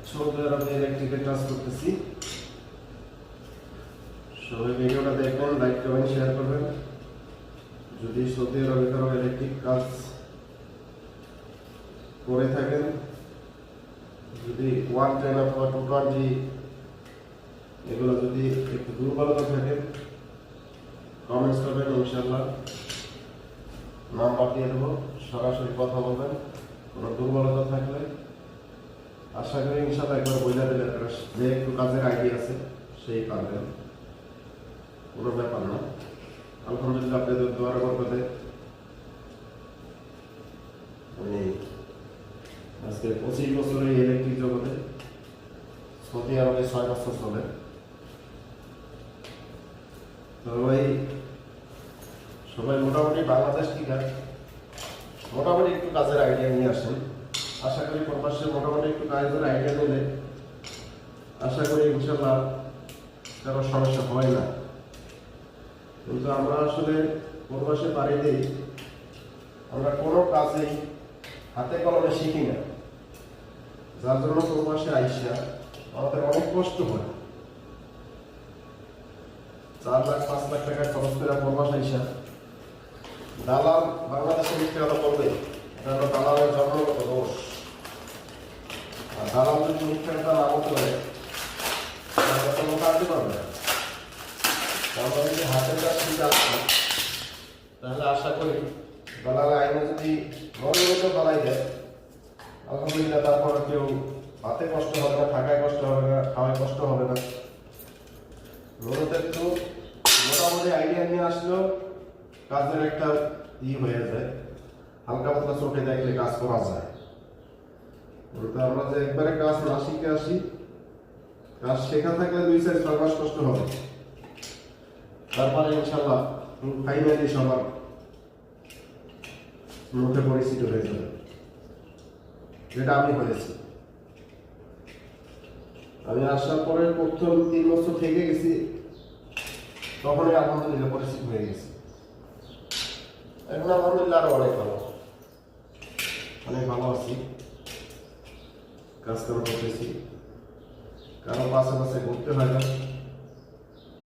Saudi আরবে ইলেকট্রিকের কাজ করতেছি। সবাই ভিডিওটা দেখবেন, লাইক করবেন, শেয়ার করবেন। যদি সৌদি আরবে কারো ইলেকট্রিক কাজ করে থাকেন, যদি 110 অথবা 220 এগুলো যদি একটু দুর্বলতা থাকে কমেন্টস করবেন, ইনশাআল্লাহ নাম্বার দিয়ে দেবো, সরাসরি কথা বলবেন। কোনো দুর্বলতা থাকলে আশা করি ইনশাআল্লাহ একবার বোঝা দিলে যে একটু কাজের আইডিয়া আছে সেই পারবেন, কোনো ব্যাপার না। আলহামদুলিল্লাহ আপনাদের দোয়ার বরকতে আমি আজকে 25 বছরের ইলেকট্রিক জগতে, সৌদি আরবে 6 বছর চলে। তো সবাই মোটামুটি বাংলাদেশ থেকে মোটামুটি একটু কাজের আইডিয়া নিয়ে আসেন। আশা করি প্রবাসে মোটামুটি একটু কাজের আইডিয়া নিলে আশা করি ইনশাল্লাহ কারো সমস্যা হয় না। কিন্তু আমরা আসলে প্রবাসে পারি দিই, আমরা কোনো কাজেই হাতে কলমে শিখি না, যার জন্য প্রবাসে আইসা আমাদের অনেক কষ্ট হয়। 4 লাখ 5 লাখ টাকা খরচ করে প্রবাস আইসা দালাল বাংলাদেশে মিথ্যে কথা বলবে, এটা হলো দালালের জন্মগত দোষ। আর দালাল যদি মিথ্যে কথা না বলতে পারে তাহলে কোনো কাজই পারবে না। আমরা যদি হাতের কাজ শিখে আসছি তাহলে আশা করি দালাল আইনে যদি মনোনীত বানাই দেয়, আলহামদুলিল্লাহ তারপর কেউ হাতে কষ্ট হবে না, থাকায় কষ্ট হবে না, খাওয়ায় কষ্ট হবে না। মূলত একটু মোটামুটি আইডিয়া নিয়ে আসলেও কাজের একটা হয়ে যায়, হালকা পাতলা চোখে দেখলে কাজ করা যায়। কিন্তু আমরা যে একবারে কাজ না শিখে আসি, কাজ শেখা থাকলে 2-4 মাস কষ্ট হবে, তারপরে ইনশাল্লাহ ফাইনালি সবার মুখে পরিচিত হয়ে যাবে, যেটা আমি হয়েছি। আমি আসার পরে প্রথম 3 বছর থেকে গেছি, তখনই আলহামদুলিল্লাহ পরিচিত হয়ে গেছি। এখন আলহামদুলিল্লাহ আরো অনেক ভালো আছি, কাজ করতেছি, কারো পাশে ঘুরতে হয় না।